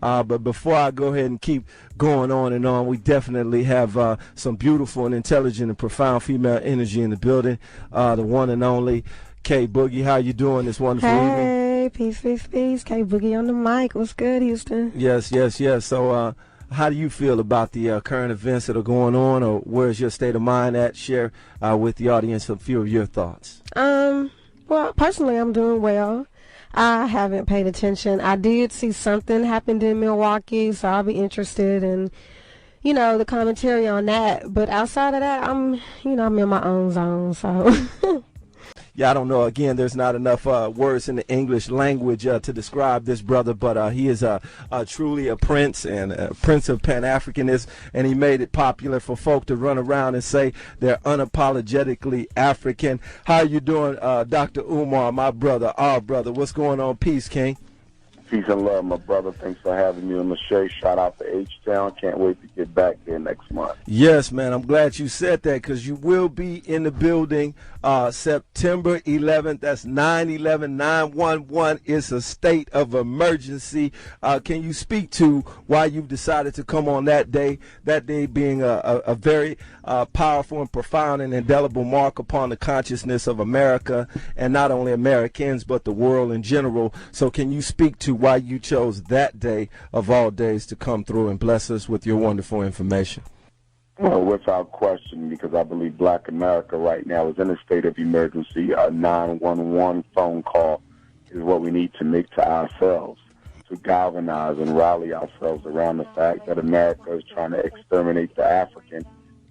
But before I go ahead and keep going on and on, we definitely have some beautiful and intelligent and profound female energy in the building. The one and only K Boogie. How you doing this wonderful evening? Hey, peace, peace, peace. K Boogie on the mic. What's good, Houston? Yes. So how do you feel about the current events that are going on, or where's your state of mind at? Share with the audience a few of your thoughts. Well, personally, I'm doing well. I haven't paid attention. I did see something happened in Milwaukee, so I'll be interested in, the commentary on that. But outside of that, I'm in my own zone, so. Yeah, I don't know. Again, there's not enough words in the English language to describe this brother, but he is truly a prince and a prince of Pan-Africanism, and he made it popular for folk to run around and say they're unapologetically African. How you doing, Dr. Umar, my brother, our brother? What's going on? Peace, King. Peace and love, my brother. Thanks for having me on the show. Shout out to H-Town. Can't wait to get back there next month. Yes, man. I'm glad you said that because you will be in the building September 11th. That's 9/11, 9/11. It's a state of emergency. Can you speak to why you've decided to come on that day being a very powerful and profound and indelible mark upon the consciousness of America, and not only Americans, but the world in general. So can you speak to why you chose that day of all days to come through and bless us with your wonderful information? Well, without question, because I believe Black America right now is in a state of emergency. A 911 phone call is what we need to make to ourselves, to galvanize and rally ourselves around the fact that America is trying to exterminate the African,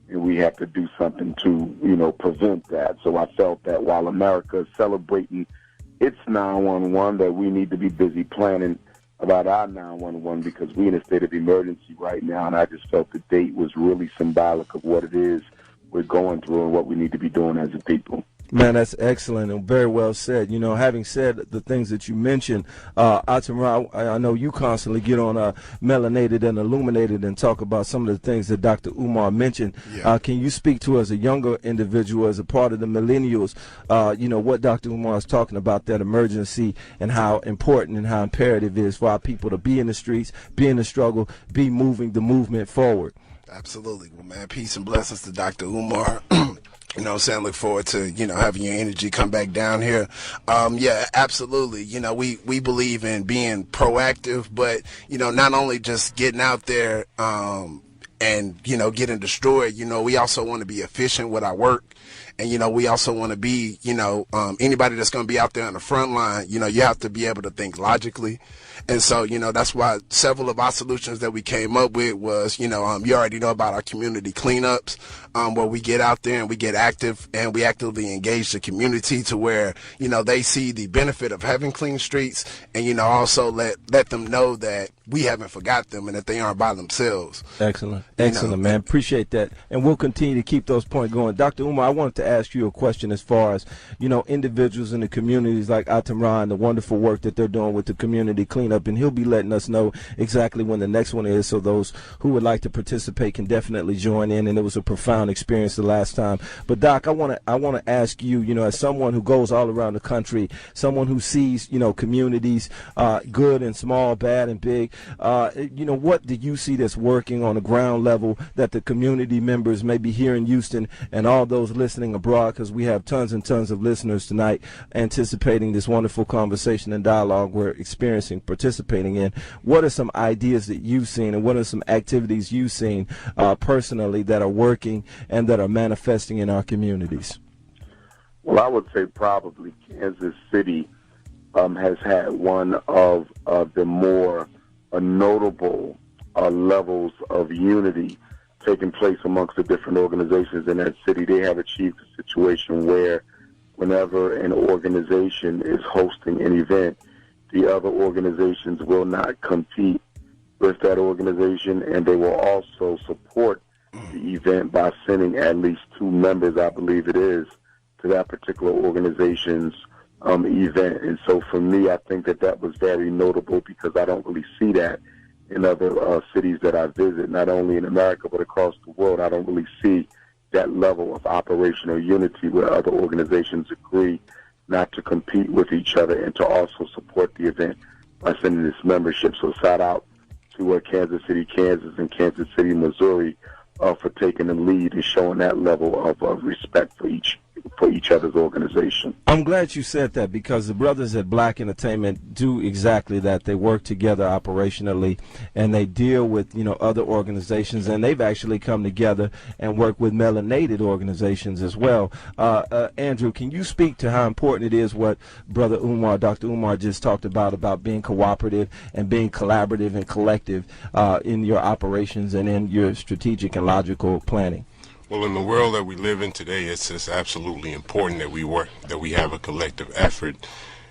and we have to do something to, prevent that. So I felt that while America is celebrating its 911, that we need to be busy planning about our 911 because we're in a state of emergency right now, and I just felt the date was really symbolic of what it is we're going through and what we need to be doing as a people. Man, that's excellent and very well said. Having said the things that you mentioned, Atamra, I know you constantly get on Melanated and Illuminated and talk about some of the things that Dr. Umar mentioned. Yeah. Can you speak to, as a younger individual, as a part of the millennials, what Dr. Umar is talking about, that emergency and how important and how imperative it is for our people to be in the streets, be in the struggle, be moving the movement forward? Absolutely. Well, man, peace and blessings to Dr. Umar. Look forward to, having your energy come back down here. Yeah, absolutely. We believe in being proactive, but, not only just getting out there, and, getting destroyed, we also want to be efficient with our work. And, we also want to be, anybody that's going to be out there on the front line, you have to be able to think logically. And so, that's why several of our solutions that we came up with was, you already know about our community cleanups, where we get out there and we get active and we actively engage the community to where, they see the benefit of having clean streets and, also let them know that we haven't forgot them and that they aren't by themselves. Excellent, man. Appreciate that. And we'll continue to keep those points going. Dr. Umar, I wanted to ask you a question as far as, individuals in the communities like Atamra and the wonderful work that they're doing with the community cleanup, and he'll be letting us know exactly when the next one is, so those who would like to participate can definitely join in. And it was a profound experience the last time. But Doc, I want to ask you, as someone who goes all around the country, someone who sees, communities, good and small, bad and big, what do you see that's working on the ground level that the community members maybe here in Houston and all those listening abroad, because we have tons and tons of listeners tonight anticipating this wonderful conversation and dialogue we're experiencing, participating in. What are some ideas that you've seen, and what are some activities you've seen personally that are working and that are manifesting in our communities? Well, I would say probably Kansas City has had one of the more notable levels of unity taking place amongst the different organizations in that city. They have achieved a situation where whenever an organization is hosting an event, the other organizations will not compete with that organization, and they will also support the event by sending at least 2 members, I believe it is, to that particular organization's event. And so for me, I think that was very notable because I don't really see that in other cities that I visit, not only in America but across the world. I don't really see that level of operational unity where other organizations agree not to compete with each other and to also support the event by sending this membership. So shout out to Kansas City, Kansas, and Kansas City, Missouri, for taking the lead and showing that level of respect for each other's organization. I'm glad you said that, because the brothers at Black Entertainment do exactly that. They work together operationally, and they deal with other organizations, and they've actually come together and work with melanated organizations as well. Andrew, can you speak to how important it is what Brother Umar, Dr. Umar, just talked about being cooperative and being collaborative and collective in your operations and in your strategic and logical planning? Well, in the world that we live in today, it's just absolutely important that we work, that we have a collective effort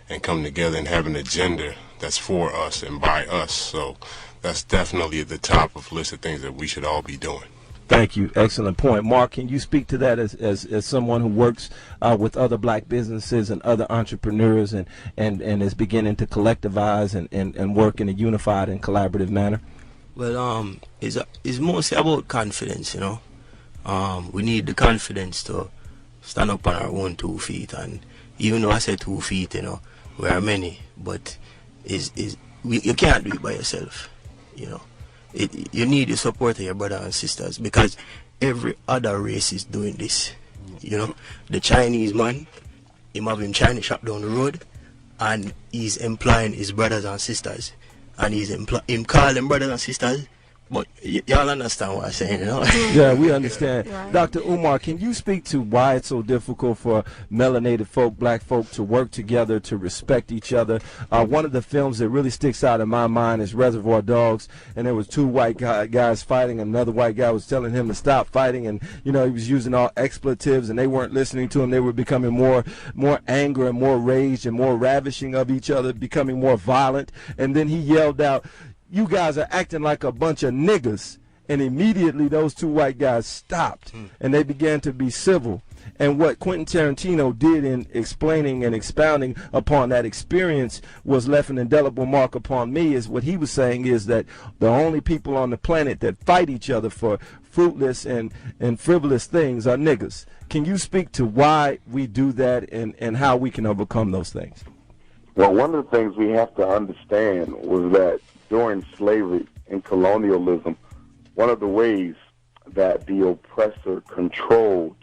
and come together and have an agenda that's for us and by us. So that's definitely at the top of the list of things that we should all be doing. Thank you. Excellent point. Mark, can you speak to that as someone who works with other black businesses and other entrepreneurs and is beginning to collectivize and work in a unified and collaborative manner? Well, it's mostly about confidence, We need the confidence to stand up on our own 2 feet, and even though I say 2 feet, we are many, but you can't do it by yourself, You need the support of your brothers and sisters, because every other race is doing this, The Chinese man, him have him Chinese shop down the road, and he's employing his brothers and sisters, and him call them brothers and sisters. But y'all understand what I'm saying, Yeah, we understand. Right. Dr. Umar, can you speak to why it's so difficult for melanated folk, black folk, to work together, to respect each other? One of the films that really sticks out in my mind is Reservoir Dogs, and there was 2 white guys fighting, and another white guy was telling him to stop fighting, and he was using all expletives, and they weren't listening to him. They were becoming more anger and more rage and more ravishing of each other, becoming more violent, and then he yelled out, "You guys are acting like a bunch of niggas." And immediately those 2 white guys stopped, and they began to be civil. And what Quentin Tarantino did in explaining and expounding upon that experience was left an indelible mark upon me. Is what he was saying is that the only people on the planet that fight each other for fruitless and frivolous things are niggas. Can you speak to why we do that and how we can overcome those things? Well, one of the things we have to understand was that during slavery and colonialism, one of the ways that the oppressor controlled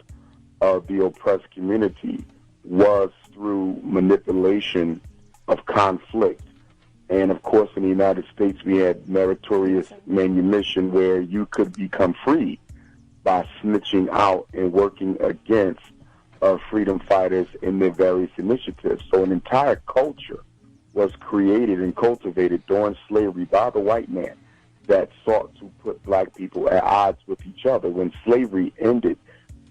the oppressed community was through manipulation of conflict. And of course, in the United States, we had meritorious manumission, where you could become free by snitching out and working against freedom fighters in their various initiatives. So an entire culture was created and cultivated during slavery by the white man that sought to put black people at odds with each other. When slavery ended,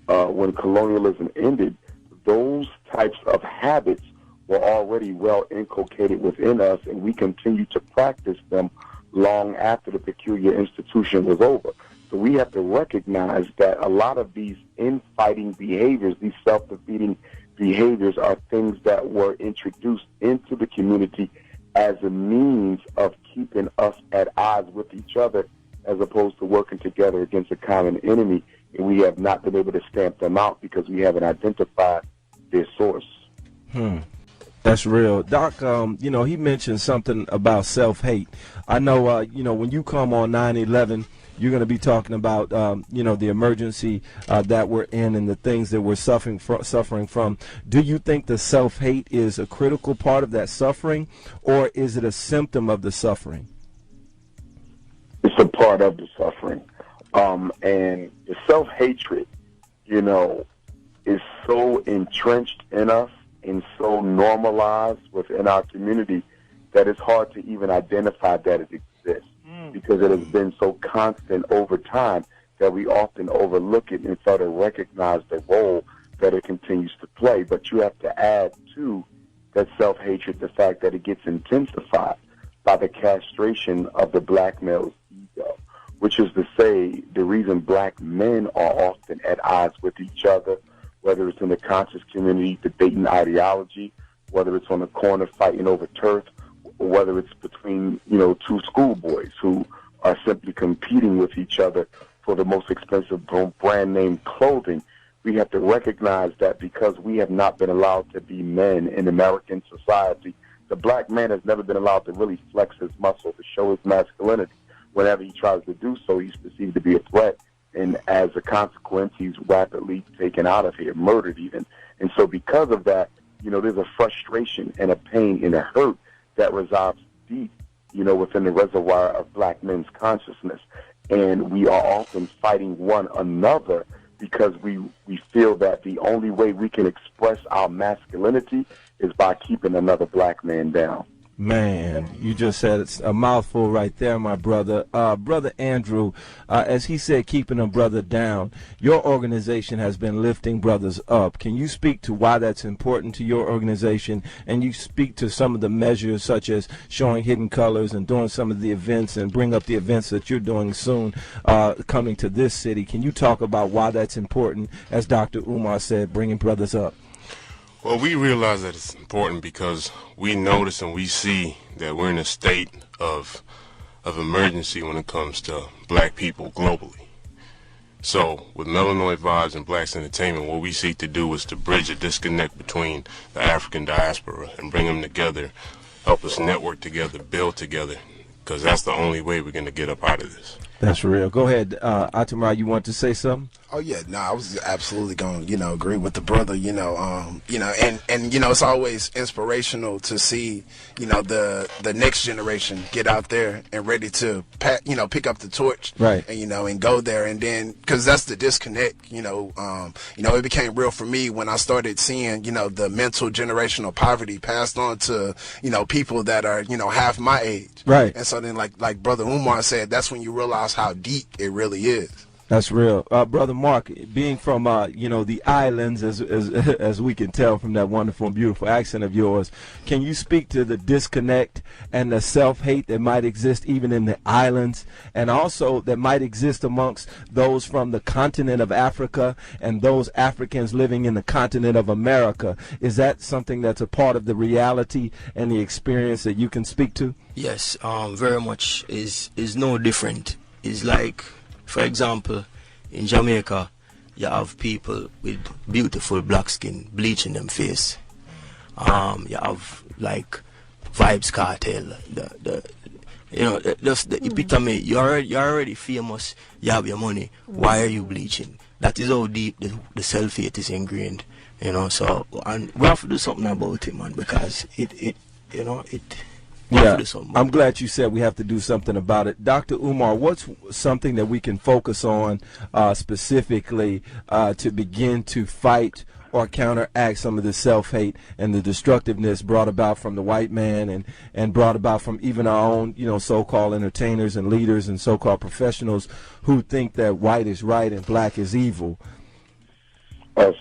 when colonialism ended, those types of habits were already well inculcated within us, and we continue to practice them long after the peculiar institution was over. So we have to recognize that a lot of these infighting behaviors, these self-defeating behaviors, are things that were introduced into the community as a means of keeping us at odds with each other, as opposed to working together against a common enemy. And we have not been able to stamp them out because we haven't identified their source. That's real. Doc, he mentioned something about self-hate. I know, when you come on 9/11, you're going to be talking about, the emergency that we're in and the things that we're suffering from. Do you think the self-hate is a critical part of that suffering, or is it a symptom of the suffering? It's a part of the suffering. And the self-hatred, is so entrenched in us and so normalized within our community that it's hard to even identify that it exists, because it has been so constant over time that we often overlook it and fail to recognize the role that it continues to play. But you have to add to that self-hatred the fact that it gets intensified by the castration of the black male's ego, which is to say the reason black men are often at odds with each other, whether it's in the conscious community debating ideology, whether it's on the corner fighting over turf, or whether it's between, 2 schoolboys who are simply competing with each other for the most expensive brand name clothing. We have to recognize that because we have not been allowed to be men in American society, the black man has never been allowed to really flex his muscle, to show his masculinity. whenever he tries to do so, he's perceived to be a threat. And as a consequence, he's rapidly taken out of here, murdered even. And so because of that, there's a frustration and a pain and a hurt that resides deep, within the reservoir of black men's consciousness. And we are often fighting one another because we feel that the only way we can express our masculinity is by keeping another black man down. Man, you just said it's a mouthful right there, my brother. Brother Andrew, as he said, keeping a brother down, your organization has been lifting brothers up. Can you speak to why that's important to your organization? And you speak to some of the measures such as showing hidden colors and doing some of the events and bring up the events that you're doing soon coming to this city. Can you talk about why that's important, as Dr. Umar said, bringing brothers up? Well, we realize that it's important because we notice and we see that we're in a state of emergency when it comes to black people globally. So with Melanoid Vibes and Blacks Entertainment, what we seek to do is to bridge a disconnect between the African diaspora and bring them together, help us network together, build together, because that's the only way we're going to get up out of this. That's real. Go ahead, Atamar, you want to say something? Oh yeah, no, I was absolutely going to, agree with the brother, and it's always inspirational to see, the next generation get out there and ready to, pick up the torch, right? And and go there, and then because that's the disconnect, it became real for me when I started seeing, the mental generational poverty passed on to, people that are, half my age, right? And so then, like Brother Umar said, that's when you realize how deep it really is. That's real. Brother Mark, being from, the islands, as we can tell from that wonderful and beautiful accent of yours, can you speak to the disconnect and the self-hate that might exist even in the islands, and also that might exist amongst those from the continent of Africa and those Africans living in the continent of America? Is that something that's a part of the reality and the experience that you can speak to? Yes, very much is no different. It's like, for example, in Jamaica, you have people with beautiful black skin bleaching them face. You have like Vibes Cartel, just the epitome. You're already famous. You have your money. Why are you bleaching? That is how deep the self-hate is ingrained. So and we have to do something about it, man, because it. Yeah, I'm glad you said we have to do something about it. Dr. Umar, what's something that we can focus on specifically to begin to fight or counteract some of the self-hate and the destructiveness brought about from the white man and brought about from even our own, so-called entertainers and leaders and so-called professionals who think that white is right and black is evil?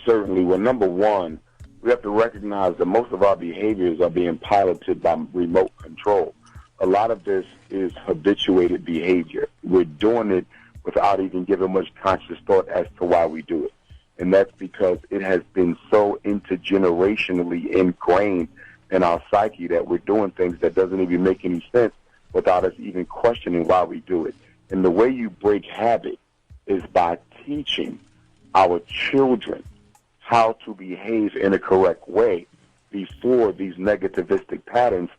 Certainly. Well, number one, we have to recognize that most of our behaviors are being piloted by remote control. A lot of this is habituated behavior. We're doing it without even giving much conscious thought as to why we do it. And that's because it has been so intergenerationally ingrained in our psyche that we're doing things that doesn't even make any sense without us even questioning why we do it. And the way you break habit is by teaching our children how to behave in a correct way before these negativistic patterns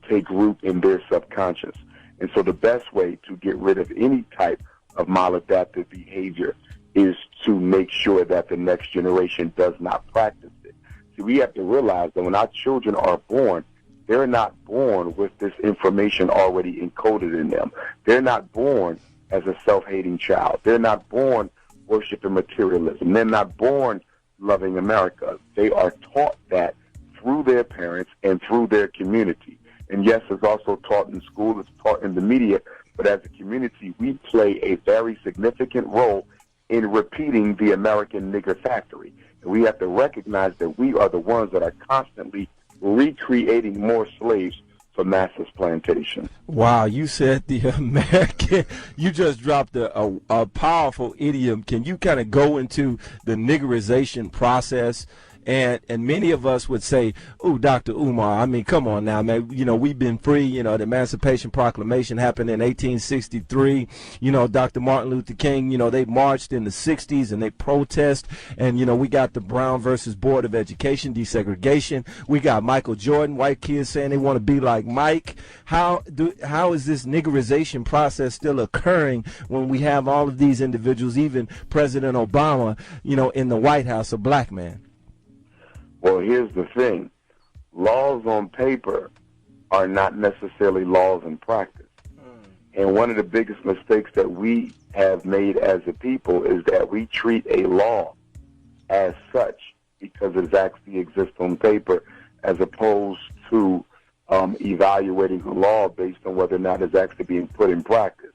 take root in their subconscious. And so the best way to get rid of any type of maladaptive behavior is to make sure that the next generation does not practice it. See, we have to realize that when our children are born, they're not born with this information already encoded in them. They're not born as a self-hating child. They're not born worshiping materialism. They're not born loving America. They are taught that through their parents and through their community. And yes, it's also taught in school, it's taught in the media, but as a community, we play a very significant role in repeating the American nigger factory. And we have to recognize that we are the ones that are constantly recreating more slaves for Master's plantation. Wow, you said the American, you just dropped a powerful idiom. Can you kind of go into the niggerization process And many of us would say, "Oh, Dr. Umar, I mean, come on now, man. You know, we've been free. You know, the Emancipation Proclamation happened in 1863. You know, Dr. Martin Luther King, you know, they marched in the 60s and they protest. And, you know, we got the Brown versus Board of Education desegregation. We got Michael Jordan, white kids saying they want to be like Mike. How is this niggerization process still occurring when we have all of these individuals, even President Obama, you know, in the White House, a black man?" Well, here's the thing. Laws on paper are not necessarily laws in practice. And one of the biggest mistakes that we have made as a people is that we treat a law as such because it actually exists on paper, as opposed to evaluating the law based on whether or not it's actually being put in practice.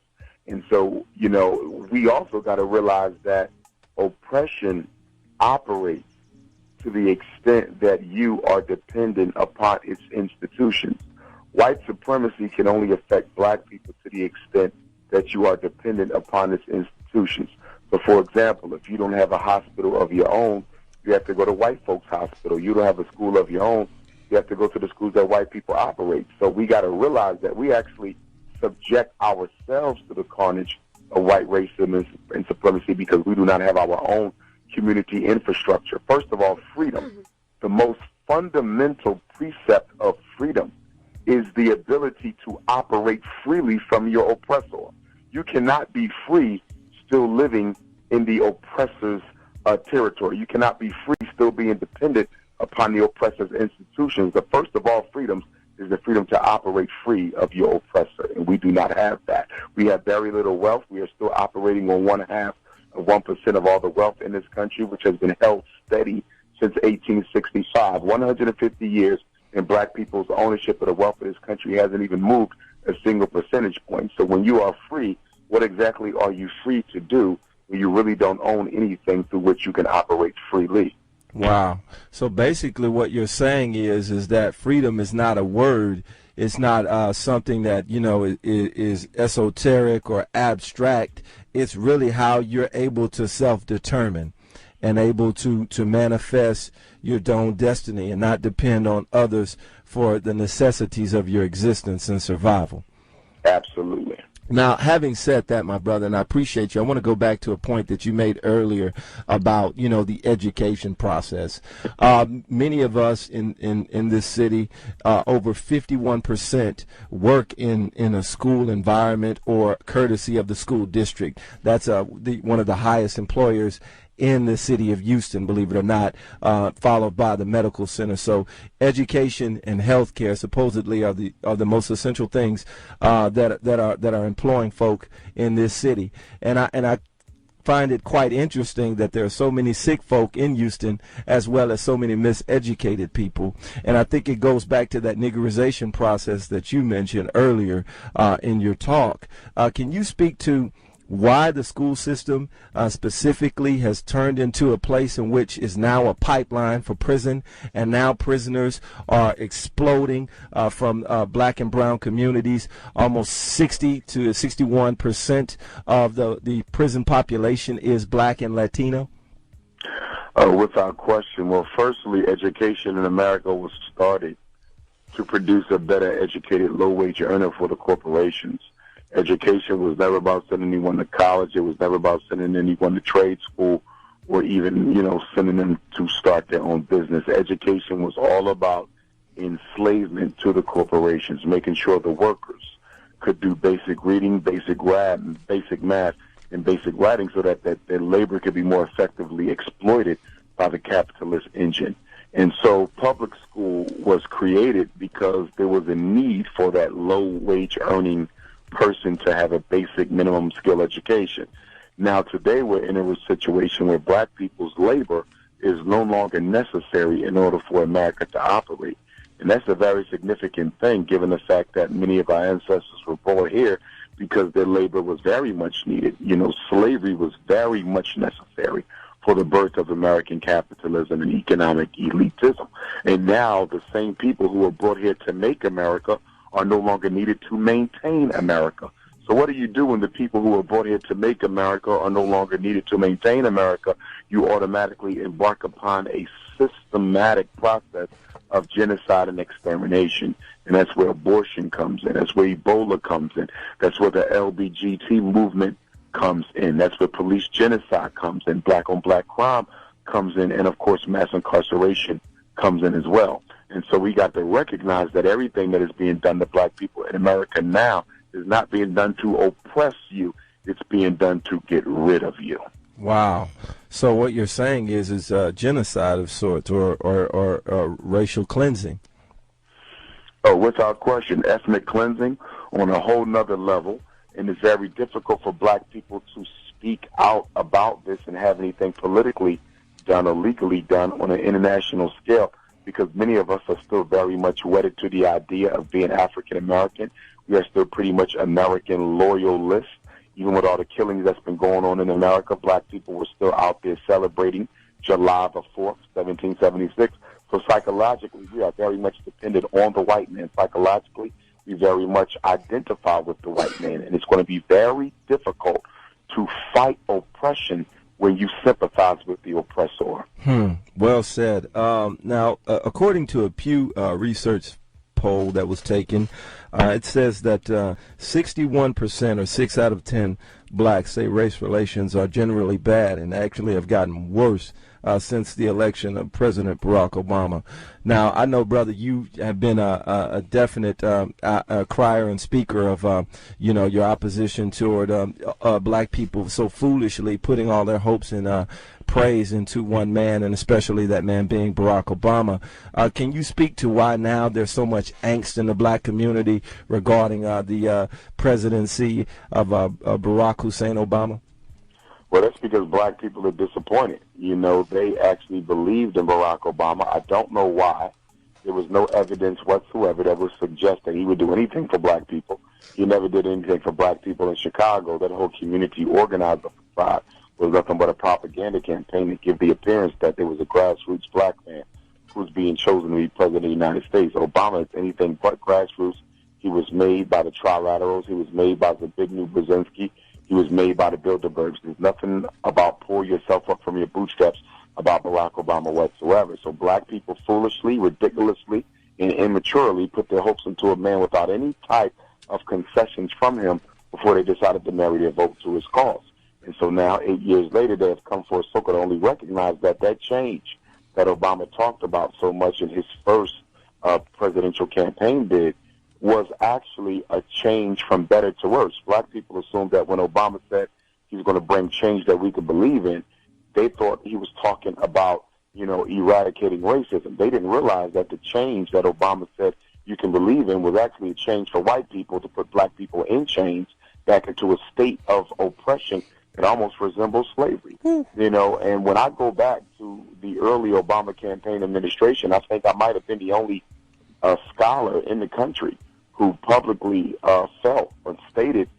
And so, you know, we also got to realize that oppression operates to the extent that you are dependent upon its institutions. White supremacy can only affect black people to the extent that you are dependent upon its institutions. So, for example, if you don't have a hospital of your own, you have to go to white folks' hospital. You don't have a school of your own, you have to go to the schools that white people operate. So we got to realize that we actually subject ourselves to the carnage of white racism and supremacy because we do not have our own community infrastructure. First of all, freedom. The most fundamental precept of freedom is the ability to operate freely from your oppressor. You cannot be free still living in the oppressor's territory. You cannot be free still being dependent upon the oppressor's institutions. The first of all freedoms is the freedom to operate free of your oppressor, and we do not have that. We have very little wealth. We are still operating on 1% of all the wealth in this country, which has been held steady since 1865. 150 years, and black people's ownership of the wealth of this country hasn't even moved a single percentage point. So when you are free, what exactly are you free to do when you really don't own anything through which you can operate freely? Wow. So basically what you're saying is that freedom is not a word. It's not something that, you know, is esoteric or abstract. It's really how you're able to self-determine and able to manifest your own destiny and not depend on others for the necessities of your existence and survival. Absolutely. Now, having said that, my brother, and I appreciate you, I want to go back to a point that you made earlier about, you know, the education process. Many of us in this city, over 51% work in a school environment or courtesy of the school district. That's one of the highest employers in the city of Houston, believe it or not, followed by the medical center. So education and healthcare supposedly are the most essential things that are employing folk in this city. And I find it quite interesting that there are so many sick folk in Houston as well as so many miseducated people. And I think it goes back to that niggerization process that you mentioned earlier in your talk. Can you speak to why the school system specifically has turned into a place in which is now a pipeline for prison, and now prisoners are exploding from black and brown communities? Almost 60 to 61% of the prison population is black and Latino. Without question. Well, firstly, education in America was started to produce a better educated low-wage earner for the corporations. Education was never about sending anyone to college. It was never about sending anyone to trade school or even, you know, sending them to start their own business. Education was all about enslavement to the corporations, making sure the workers could do basic reading, basic math, and basic writing so that their labor could be more effectively exploited by the capitalist engine. And so public school was created because there was a need for that low-wage earning person to have a basic minimum skill education. Now today we're in a situation where black people's labor is no longer necessary in order for America to operate. And that's a very significant thing given the fact that many of our ancestors were born here because their labor was very much needed. You know, slavery was very much necessary for the birth of American capitalism and economic elitism. And now the same people who were brought here to make America are no longer needed to maintain America. So what do you do when the people who are brought here to make America are no longer needed to maintain America? You automatically embark upon a systematic process of genocide and extermination. And that's where abortion comes in. That's where Ebola comes in. That's where the LBGT movement comes in. That's where police genocide comes in. Black-on-black crime comes in. And, of course, mass incarceration comes in as well. And so we got to recognize that everything that is being done to black people in America now is not being done to oppress you. It's being done to get rid of you. Wow. So what you're saying is genocide of sorts or racial cleansing. Oh, without question, ethnic cleansing on a whole nother level. And it's very difficult for black people to speak out about this and have anything politically done or legally done on an international scale, because many of us are still very much wedded to the idea of being African American. We are still pretty much American loyalists. Even with all the killings that's been going on in America, black people were still out there celebrating July the 4th, 1776. So psychologically, we are very much dependent on the white man. Psychologically, we very much identify with the white man. And it's going to be very difficult to fight oppression when you sympathize with the oppressor. Well said. Now, according to a Pew Research poll that was taken, it says that 61% or 6 out of 10 blacks say race relations are generally bad and actually have gotten worse since the election of President Barack Obama. Now, I know, brother, you have been a definite crier and speaker of, your opposition toward black people so foolishly putting all their hopes and praise into one man, and especially that man being Barack Obama. Can you speak to why now there's so much angst in the black community regarding the presidency of Barack Hussein Obama? Well, that's because black people are disappointed. They actually believed in Barack Obama. I don't know why. There was no evidence whatsoever that would suggest that he would do anything for black people. He never did anything for black people in Chicago. That whole community organizer facade was nothing but a propaganda campaign to give the appearance that there was a grassroots black man who was being chosen to be president of the United States. Obama is anything but grassroots. He was made by the Trilaterals. He was made by Zbigniew Brzezinski. He was made by the Bilderbergs. There's nothing about pull yourself up from your bootstraps about Barack Obama whatsoever. So black people foolishly, ridiculously, and immaturely put their hopes into a man without any type of concessions from him before they decided to marry their vote to his cause. And so now, 8 years later, they have come for a circle to only recognize that that change that Obama talked about so much in his first presidential campaign bid was actually a change from better to worse. Black people assumed that when Obama said he was going to bring change that we could believe in, they thought he was talking about, eradicating racism. They didn't realize that the change that Obama said you can believe in was actually a change for white people to put black people in chains back into a state of oppression that almost resembles slavery. And when I go back to the early Obama campaign administration, I think I might have been the only scholar in the country who publicly felt or stated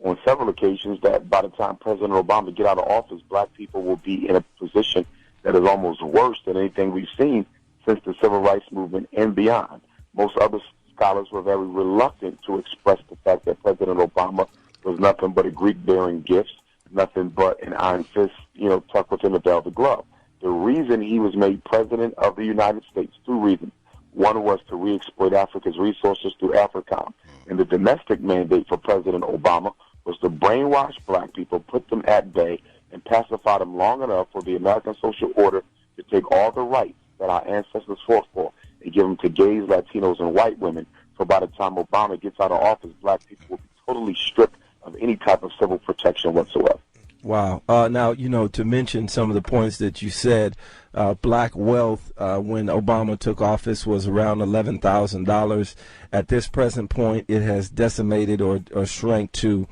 on several occasions that by the time President Obama get out of office, black people will be in a position that is almost worse than anything we've seen since the Civil Rights Movement and beyond. Most other scholars were very reluctant to express the fact that President Obama was nothing but a Greek bearing gifts, nothing but an iron fist, tucked within a velvet glove. The reason he was made President of the United States, 2 reasons. One was to re-exploit Africa's resources through AFRICOM. And the domestic mandate for President Obama was to brainwash black people, put them at bay, and pacify them long enough for the American social order to take all the rights that our ancestors fought for and give them to gays, Latinos, and white women. So by the time Obama gets out of office, black people will be totally stripped of any type of civil protection whatsoever. Wow. Now, to mention some of the points that you said, black wealth when Obama took office was around $11,000. At this present point, it has decimated or shrank to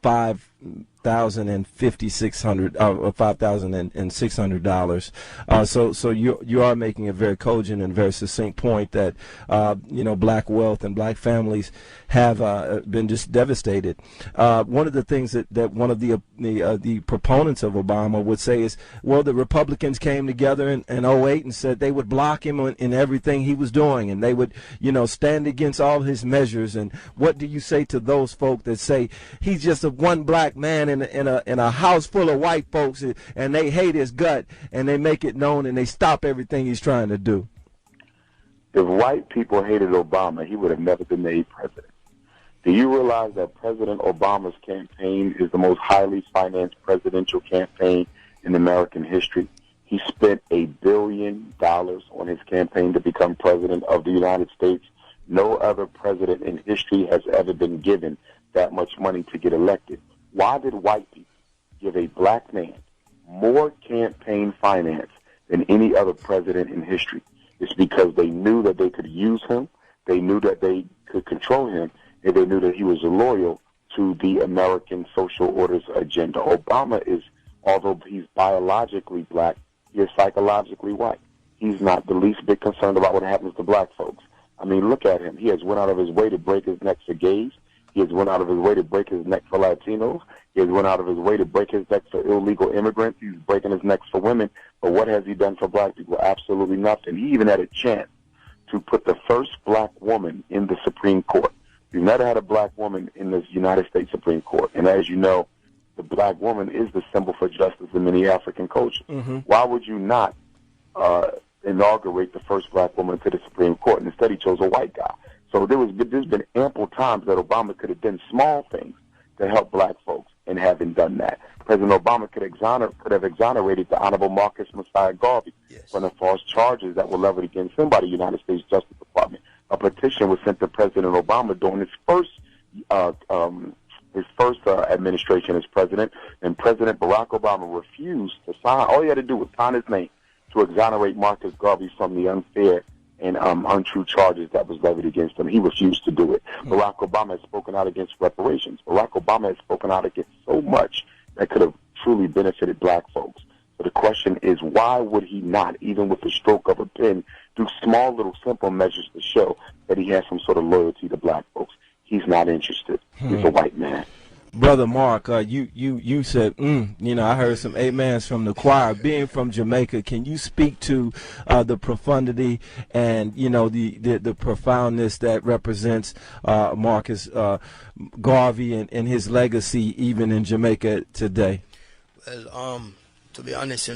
$5,600. So you are making a very cogent and very succinct point that black wealth and black families have been just devastated. One of the things that one of the proponents of Obama would say is, well, the Republicans came came together in '08 and said they would block him in everything he was doing, and they would, stand against all his measures. And what do you say to those folk that say he's just one black man in a house full of white folks, and they hate his gut, and they make it known, and they stop everything he's trying to do? If white people hated Obama, he would have never been made president. Do you realize that President Obama's campaign is the most highly financed presidential campaign in American history? He spent $1 billion on his campaign to become president of the United States. No other president in history has ever been given that much money to get elected. Why did white people give a black man more campaign finance than any other president in history? It's because they knew that they could use him, they knew that they could control him, and they knew that he was loyal to the American social orders agenda. Obama is, although he's biologically black, he is psychologically white. He's not the least bit concerned about what happens to black folks. I mean, look at him. He has went out of his way to break his neck for gays. He has went out of his way to break his neck for Latinos. He has went out of his way to break his neck for illegal immigrants. He's breaking his neck for women. But what has he done for black people? Absolutely nothing. He even had a chance to put the first black woman in the Supreme Court. We've never had a black woman in the United States Supreme Court. And as you know, the black woman is the symbol for justice in many African cultures. Mm-hmm. Why would you not inaugurate the first black woman to the Supreme Court? And instead, he chose a white guy. So there's been ample times that Obama could have done small things to help black folks and haven't done that. President Obama could have exonerated the Honorable Marcus Messiah Garvey from the false charges that were leveled against him by the United States Justice Department. A petition was sent to President Obama during his first administration as president, and President Barack Obama refused to sign. All he had to do was sign his name to exonerate Marcus Garvey from the unfair and untrue charges that was levied against him. He refused to do it. Barack Obama has spoken out against reparations. Barack Obama has spoken out against so much that could have truly benefited black folks. So the question is, why would he not, even with the stroke of a pen, do small little simple measures to show that he has some sort of loyalty to black folks? He's not interested. He's a white man. Brother Mark, you said, I heard some amens from the choir. Being from Jamaica, can you speak to the profundity and, the profoundness that represents Marcus Garvey and his legacy even in Jamaica today? Well, to be honest,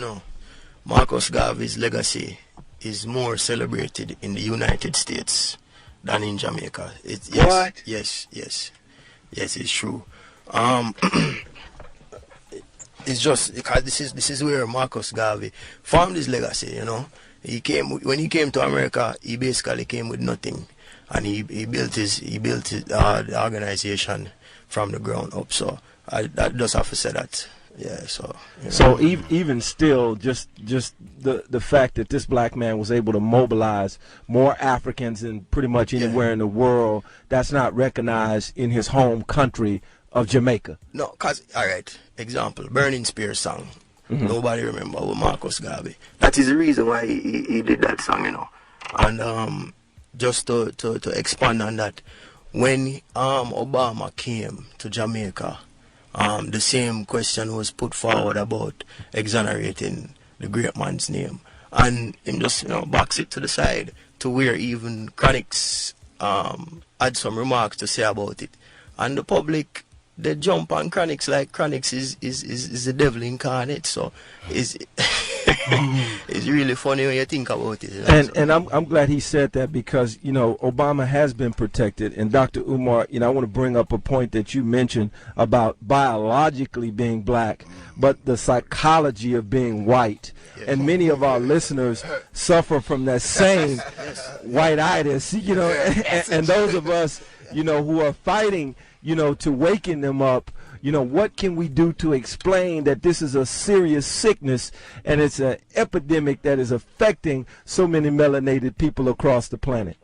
Marcus Garvey's legacy is more celebrated in the United States than in Jamaica. What? Yes, it's true. It's just because this is where Marcus Garvey formed his legacy. When he came to America, he basically came with nothing, and he built the organization from the ground up. So I just have to say that. Yeah, so even still, just the fact that this black man was able to mobilize more Africans than pretty much anywhere in the world, that's not recognized in his home country of Jamaica. No, because, all right, example, Burning Spear song. Mm-hmm. Nobody remember with Marcus Garvey. That is the reason why he did that song, And just to expand on that, when Obama came to Jamaica, the same question was put forward about exonerating the great man's name. And him just, box it to the side to where even Chronics had some remarks to say about it. And the public, they jump on Chronics like Chronics is the devil incarnate. So it's really funny when you think about it. And I'm glad he said that because, Obama has been protected. And Dr. Umar, I want to bring up a point that you mentioned about biologically being black, but the psychology of being white. Yes. And many of our listeners suffer from that same white-itis, and those of us, who are fighting, to waken them up, what can we do to explain that this is a serious sickness and it's an epidemic that is affecting so many melanated people across the planet?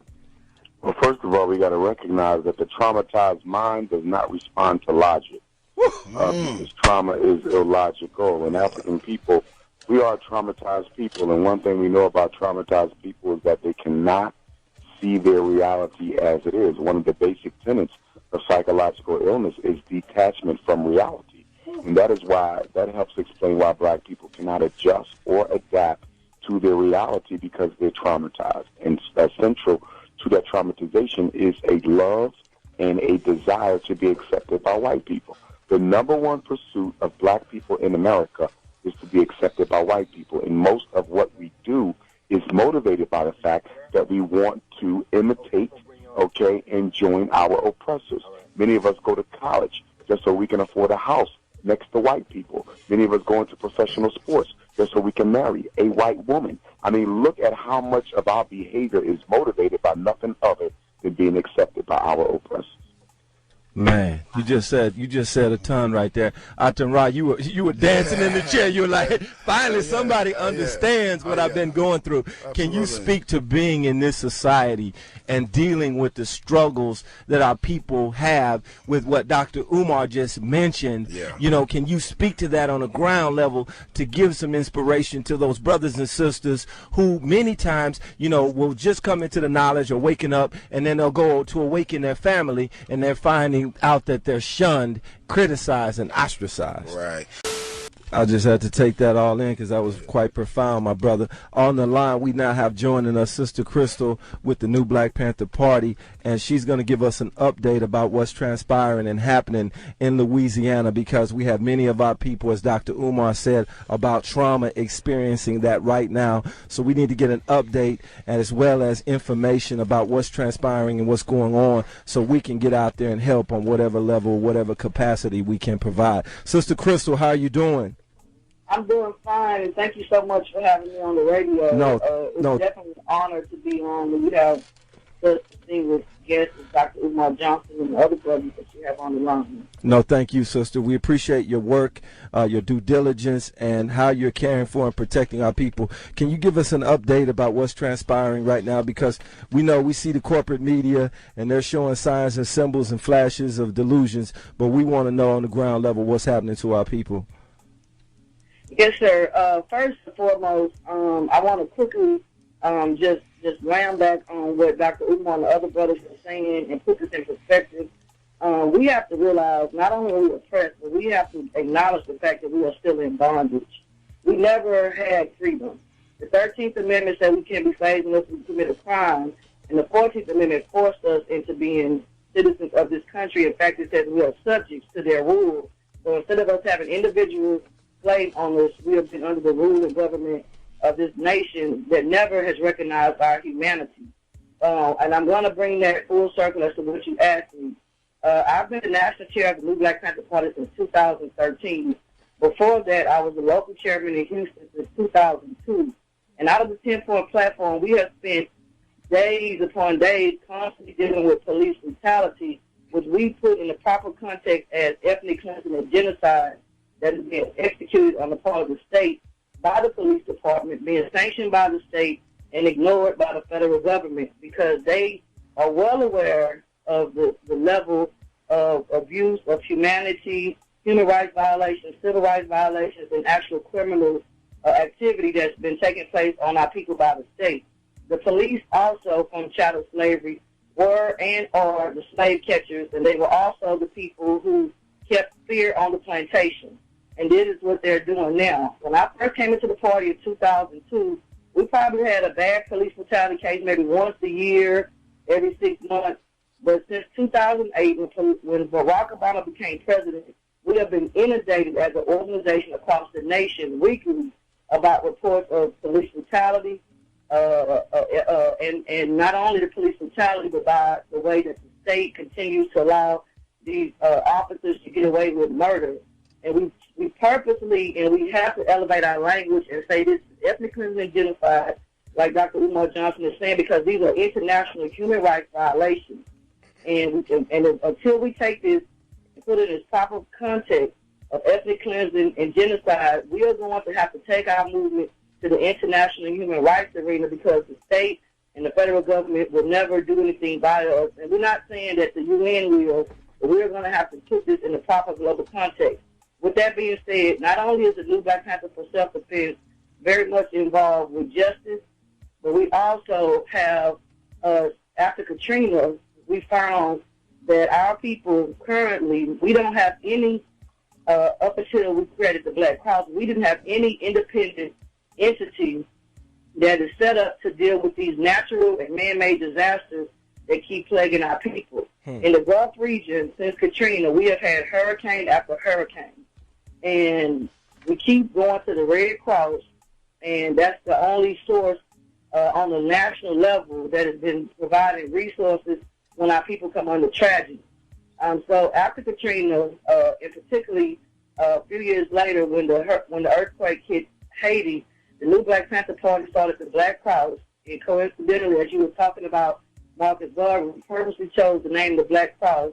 Well, first of all, we got to recognize that the traumatized mind does not respond to logic. Because trauma is illogical. And African people, we are traumatized people. And one thing we know about traumatized people is that they cannot see their reality as it is. One of the basic tenets of psychological illness is detachment from reality. And that is why, that helps explain why black people cannot adjust or adapt to their reality because they're traumatized. And central to that traumatization is a love and a desire to be accepted by white people. The number one pursuit of black people in America is to be accepted by white people. And most of what we do is motivated by the fact that we want to imitate, okay, and join our oppressors. Many of us go to college just so we can afford a house next to white people. Many of us go into professional sports just so we can marry a white woman. I mean, look at how much of our behavior is motivated by nothing other than being accepted by our oppressors. Man, you just said a ton right there. Atamra, you were dancing in the chair. You were like, finally somebody understands what I've been going through. Absolutely. Can you speak to being in this society and dealing with the struggles that our people have with what Dr. Umar just mentioned? Yeah. You know, can you speak to that on a ground level to give some inspiration to those brothers and sisters who many times, you know, will just come into the knowledge or waking up and then they'll go to awaken their family and they're finding out that they're shunned, criticized, and ostracized. Right. I just had to take that all in because that was quite profound, my brother. On the line, we now have joining us Sister Crystal with the new Black Panther Party, and she's going to give us an update about what's transpiring and happening in Louisiana, because we have many of our people, as Dr. Umar said, about trauma experiencing that right now. So we need to get an update as well as information about what's transpiring and what's going on so we can get out there and help on whatever level, whatever capacity we can provide. Sister Crystal, how are you doing? I'm doing fine, and thank you so much for having me on the radio. It's definitely an honor to be on when you have such distinguished guests as Dr. Umar Johnson and the other brothers that you have on the line. No, thank you, sister. We appreciate your work, your due diligence, and how you're caring for and protecting our people. Can you give us an update about what's transpiring right now? Because we know we see the corporate media, and they're showing signs and symbols and flashes of delusions, but we want to know on the ground level what's happening to our people. Yes, sir. First and foremost, I want to quickly just ram back on what Dr. Umar and the other brothers were saying and put this in perspective. We have to realize not only are we oppressed, but we have to acknowledge the fact that we are still in bondage. We never had freedom. The 13th Amendment said we can't be slaves unless we commit a crime, and the 14th Amendment forced us into being citizens of this country. In fact, it says we are subjects to their rule. So instead of us having individuals slave owners, we have been under the rule and government of this nation that never has recognized our humanity. And I'm going to bring that full circle as to what you asked me. I've been the national chair of the New Black Panther Party since 2013. Before that, I was the local chairman in Houston since 2002. And out of the 10-point platform, we have spent days upon days constantly dealing with police brutality, which we put in the proper context as ethnic cleansing and genocide that is being executed on the part of the state by the police department, being sanctioned by the state and ignored by the federal government, because they are well aware of the level of abuse of humanity, human rights violations, civil rights violations, and actual criminal activity that's been taking place on our people by the state. The police also, from chattel slavery, were and are the slave catchers, and they were also the people who kept fear on the plantation. And this is what they're doing now. When I first came into the party in 2002, we probably had a bad police brutality case maybe once a year, every 6 months. But since 2008, when Barack Obama became president, we have been inundated as an organization across the nation weekly about reports of police brutality, and not only the police brutality, but by the way that the state continues to allow these officers to get away with murder. And we purposely, and we have to elevate our language and say this is ethnic cleansing and genocide, like Dr. Umar Johnson is saying, because these are international human rights violations. And until we take this and put it in its proper context of ethnic cleansing and genocide, we are going to have to take our movement to the international human rights arena, because the state and the federal government will never do anything by us. And we're not saying that the UN will, but we're going to have to put this in the proper global context. With that being said, not only is the New Black Panther for Self-Defense very much involved with justice, but we also have, after Katrina, we found that our people currently, we don't have any, up until we created the Black Cross, we didn't have any independent entity that is set up to deal with these natural and man-made disasters that keep plaguing our people. In the Gulf region, since Katrina, we have had hurricane after hurricane. And we keep going to the Red Cross, and that's the only source on the national level that has been providing resources when our people come under tragedy. So after Katrina, and particularly a few years later when the earthquake hit Haiti, the new Black Panther Party started the Black Cross. And coincidentally, as you were talking about Marcus Garvey, we purposely chose the name the Black Cross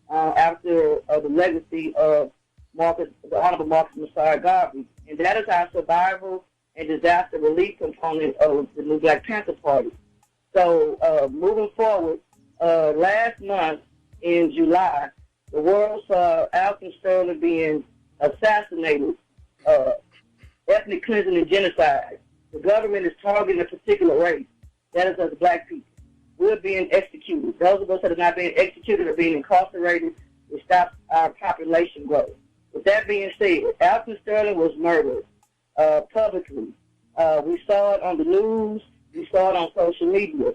after the legacy of the Honorable Marcus Messiah Garvey. And that is our survival and disaster relief component of the new Black Panther Party. So moving forward, last month in July, the world saw Alton Sterling being assassinated, ethnic cleansing and genocide. The government is targeting a particular race. That is us black people. We're being executed. Those of us that are not being executed are being incarcerated. It stops our population growth. With that being said, Alton Sterling was murdered publicly. We saw it on the news. We saw it on social media.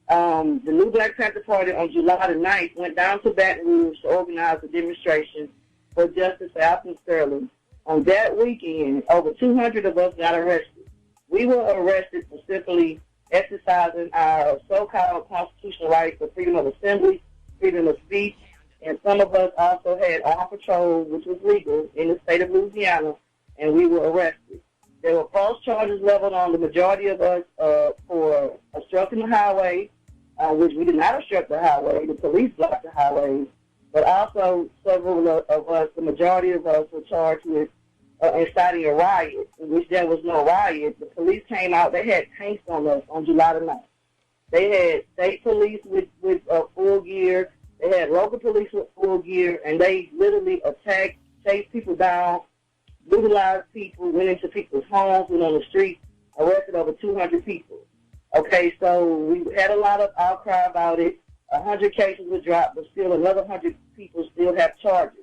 The new Black Panther Party on July the 9th went down to Baton Rouge to organize a demonstration for justice for Alton Sterling. On that weekend, over 200 of us got arrested. We were arrested for simply exercising our so-called constitutional rights for freedom of assembly, freedom of speech, and some of us also had armed patrol, which was legal in the state of Louisiana, and we were arrested. There were false charges leveled on the majority of us for obstructing the highway, which we did not obstruct the highway. The police blocked the highway. But also several of us, the majority of us, were charged with inciting a riot, in which there was no riot. The police came out. They had tanks on us on July the 9th. They had state police with full gear. They had local police with full gear, and they literally attacked, chased people down, brutalized people, went into people's homes, went on the street, arrested over 200 people. Okay, so we had a lot of outcry about it. 100 cases were dropped, but still another 100 people still have charges.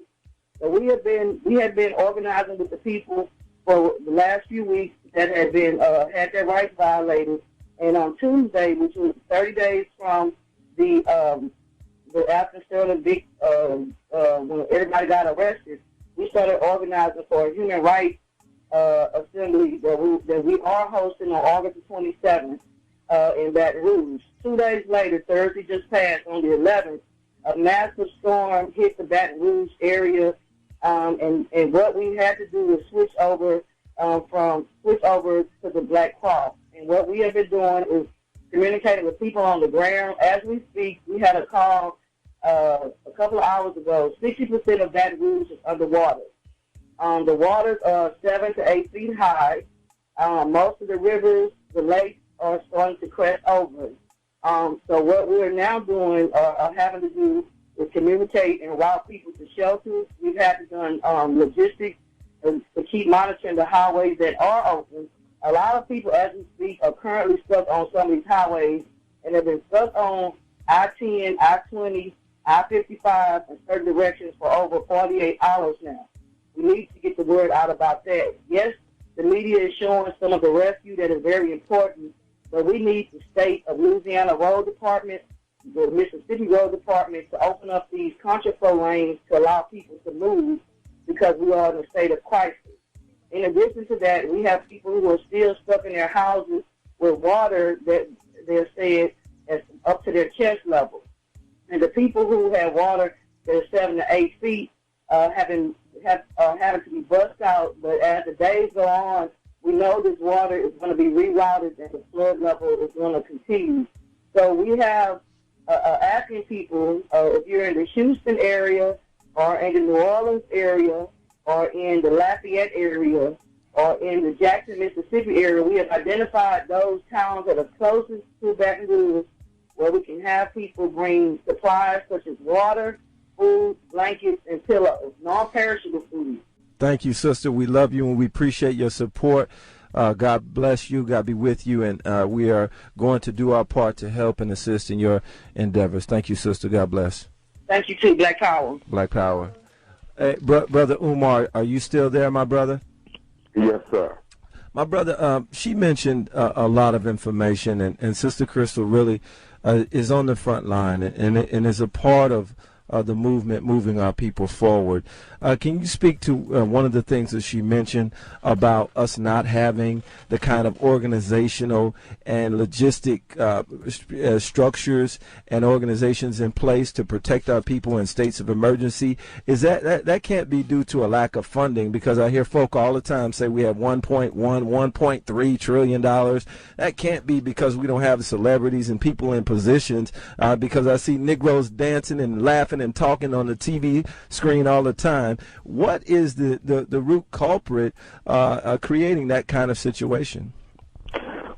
So we had been organizing with the people for the last few weeks that had been had their rights violated. And on Tuesday, which was 30 days from the Alton Sterling when everybody got arrested, we started organizing for a human rights assembly that we are hosting on August the 27th in Baton Rouge. 2 days later, Thursday just passed, on the 11th, a massive storm hit the Baton Rouge area, and what we had to do was switch over to the Black Cross. And what we have been doing is communicating with people on the ground. As we speak, we had a call a couple of hours ago. 60% of Baton Rouge is underwater. The waters are 7 to 8 feet high. Most of the rivers, the lakes, are starting to crest over. So what we're now doing, or having to do, is communicate and route people to shelters. We've had to done logistics to keep monitoring the highways that are open. A lot of people, as we speak, are currently stuck on some of these highways and have been stuck on I-10, I-20, I-55, and certain directions for over 48 hours now. We need to get the word out about that. Yes, the media is showing some of the rescue that is very important, but we need the state of Louisiana Road Department, the Mississippi Road Department to open up these contraflow lanes to allow people to move, because we are in a state of crisis. In addition to that, we have people who are still stuck in their houses with water that they're said is up to their chest level. And the people who have water that is 7 to 8 feet having to be bussed out. But as the days go on, we know this water is going to be rerouted and the flood level is going to continue. So we have asking people, if you're in the Houston area or in the New Orleans area or in the Lafayette area or in the Jackson, Mississippi area, we have identified those towns that are closest to Baton Rouge where we can have people bring supplies such as water, food, blankets, and pillows, non-perishable food. Thank you, sister. We love you and we appreciate your support. God bless you. God be with you. And we are going to do our part to help and assist in your endeavors. Thank you, sister. God bless. Thank you, too. Black Power. Black Power. Hey, Brother Umar, are you still there, my brother? Yes, sir. My brother, she mentioned a lot of information, and Sister Crystal really is on the front line and is a part of the movement moving our people forward. Can you speak to one of the things that she mentioned about us not having the kind of organizational and logistic structures and organizations in place to protect our people in states of emergency? Is that can't be due to a lack of funding? Because I hear folk all the time say we have 1.3 trillion dollars. That can't be because we don't have celebrities and people in positions. Because I see Negroes dancing and laughing and talking on the TV screen all the time. What is the root culprit creating that kind of situation?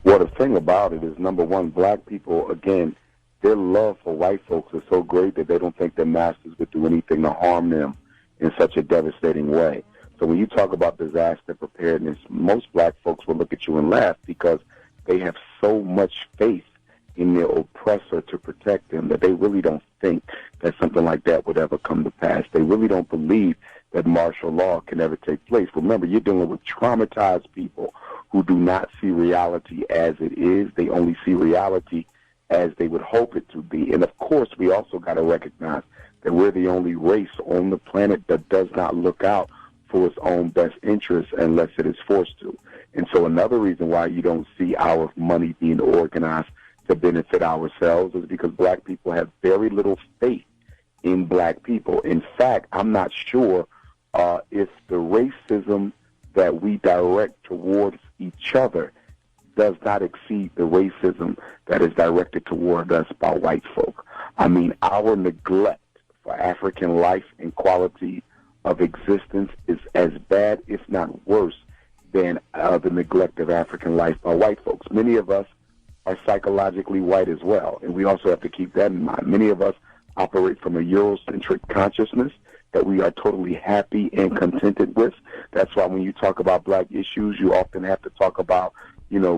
Well, the thing about it is, number one, black people, again, their love for white folks is so great that they don't think their masters would do anything to harm them in such a devastating way. So when you talk about disaster preparedness, most black folks will look at you and laugh because they have so much faith in their oppressor to protect them that they really don't think that something like that would ever come to pass. They really don't believe that martial law can ever take place. Remember, you're dealing with traumatized people who do not see reality as it is. They only see reality as they would hope it to be. And, of course, we also got to recognize that we're the only race on the planet that does not look out for its own best interests unless it is forced to. And so another reason why you don't see our money being organized to benefit ourselves is because black people have very little faith in black people. In fact, I'm not sure if the racism that we direct towards each other does not exceed the racism that is directed toward us by white folk. I mean, our neglect for African life and quality of existence is as bad, if not worse, than the neglect of African life by white folks. Many of us are psychologically white as well, and we also have to keep that in mind. Many of us operate from a Eurocentric consciousness that we are totally happy and contented with. That's why when you talk about black issues, you often have to talk about,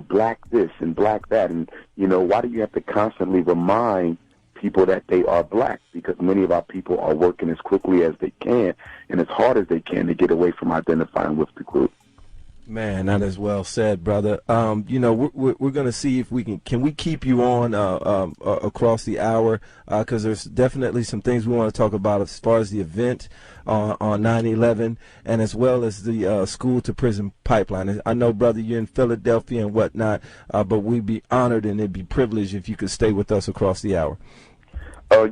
black this and black that. And, why do you have to constantly remind people that they are black? Because many of our people are working as quickly as they can and as hard as they can to get away from identifying with the group. Man, that is well said, brother. We're going to see if we can we keep you on across the hour, because there's definitely some things we want to talk about as far as the event on 9/11 and as well as the school to prison pipeline. I know, brother, you're in Philadelphia and whatnot, but we'd be honored and it'd be privileged if you could stay with us across the hour.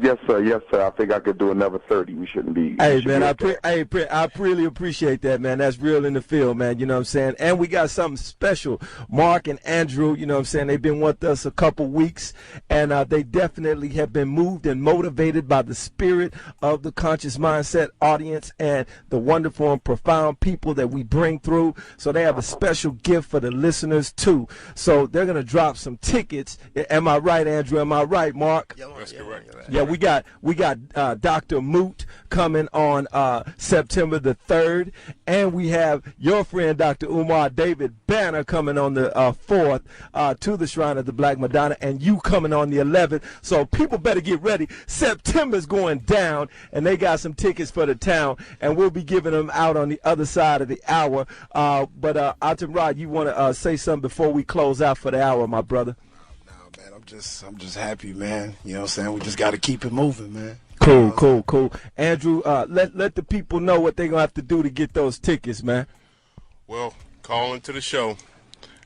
Yes, sir. Yes, sir. I think I could do another 30. We shouldn't be. Hey, man, I really appreciate that, man. That's real in the field, man. You know what I'm saying? And we got something special. Mark and Andrew, you know what I'm saying? They've been with us a couple weeks, and they definitely have been moved and motivated by the spirit of the Conscious Mindset audience and the wonderful and profound people that we bring through. So they have a special gift for the listeners, too. So they're going to drop some tickets. Am I right, Andrew? Am I right, Mark? Yeah, that's correct. Yeah, we got Dr. Moot coming on September the 3rd, and we have your friend Dr. Umar David Banner coming on the 4th to the Shrine of the Black Madonna, and you coming on the 11th. So people better get ready. September's going down, and they got some tickets for the town, and we'll be giving them out on the other side of the hour. But Atim Rod, you want to say something before we close out for the hour, my brother? I'm just happy, man. You know what I'm saying? We just got to keep it moving, man. Cool. Andrew, let the people know what they're going to have to do to get those tickets, man. Well, call into the show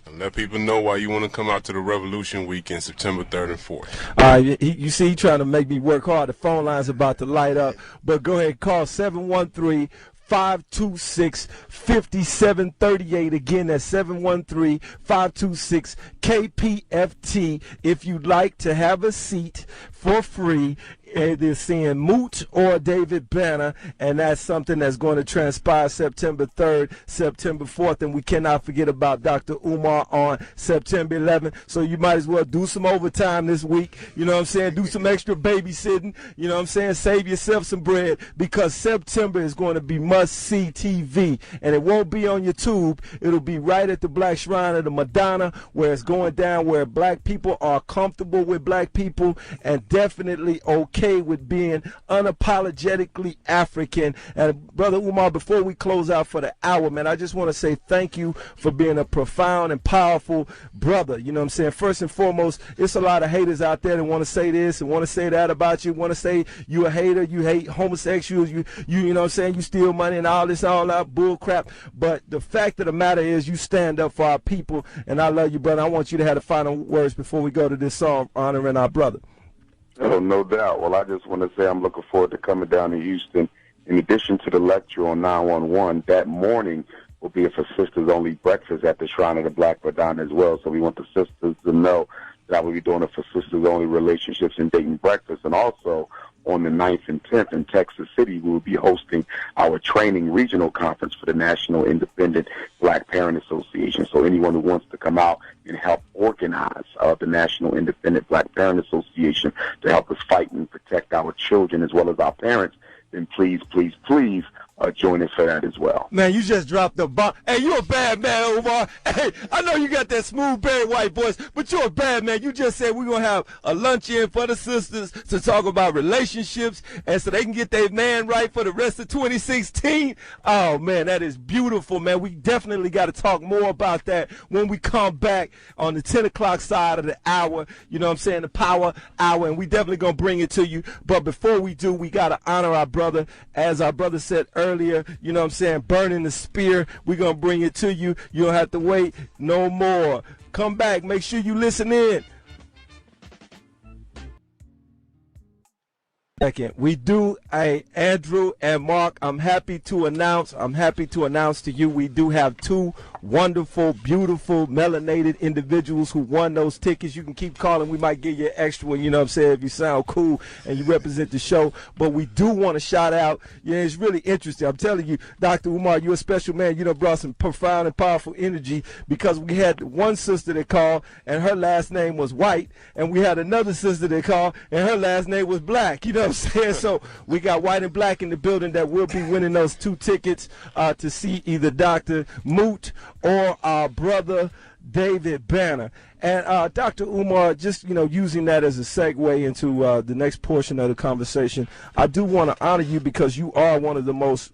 and let people know why you want to come out to the Revolution Weekend, September 3rd and 4th. You see, he trying to make me work hard. The phone line's about to light up. But go ahead, call 713-526-5738. Again, that's 713-526-KPFT. If you'd like to have a seat for free, either seeing Moot or David Banner, and that's something that's going to transpire September 3rd, September 4th, and we cannot forget about Dr. Umar on September 11th, so you might as well do some overtime this week, you know what I'm saying, do some extra babysitting, you know what I'm saying, save yourself some bread, because September is going to be must-see TV, and it won't be on YouTube, it'll be right at the Black Shrine of the Madonna, where it's going down, where black people are comfortable with black people, and definitely okay okay with being unapologetically African. And Brother Umar, before we close out for the hour, man, I just want to say thank you for being a profound and powerful brother. You know what I'm saying? First and foremost, it's a lot of haters out there that want to say this and want to say that about you, want to say you a hater, you hate homosexuals, you know what I'm saying, you steal money and all this, all that bull crap. But the fact of the matter is you stand up for our people, and I love you, brother. I want you to have the final words before we go to this song honoring our brother. Oh, no doubt. Well, I just want to say I'm looking forward to coming down to Houston. In addition to the lecture on 911, that morning will be a for sisters only breakfast at the Shrine of the Black Madonna as well. So we want the sisters to know that I will be doing a for sisters only relationships and dating breakfast. And also on the 9th and 10th in Texas City, we will be hosting our training regional conference for the National Independent Black Parent Association. So anyone who wants to come out and help organize the National Independent Black Parent Association to help us fight and protect our children as well as our parents, then please, please, please join us for that as well. Man, you just dropped the bomb. Hey, you a bad man, Umar. Hey, I know you got that smooth, Barry White voice, but you're a bad man. You just said we're going to have a luncheon for the sisters to talk about relationships and so they can get their man right for the rest of 2016. Oh, man, that is beautiful, man. We definitely got to talk more about that when we come back on the 10 o'clock side of the hour. You know what I'm saying? The power hour, and we definitely going to bring it to you. But before we do, we got to honor our brother. As our brother said earlier, you know what I'm saying, burning the spear. We're going to bring it to you. You don't have to wait no more. Come back. Make sure you listen in. Second, we do Andrew and Mark. I'm happy to announce to you we do have two wonderful, beautiful, melanated individuals who won those tickets. You can keep calling. We might give you an extra one, you know what I'm saying, if you sound cool and you represent the show. But we do want to shout out. Yeah, it's really interesting. I'm telling you, Dr. Umar, you're a special man. You know, brought some profound and powerful energy, because we had one sister that called and her last name was White, and we had another sister that called and her last name was Black. You know what I'm saying? So we got White and Black in the building that will be winning those two tickets to see either Dr. Moot or our brother David Banner. And Dr. Umar, just, you know, using that as a segue into the next portion of the conversation, I do want to honor you because you are one of the most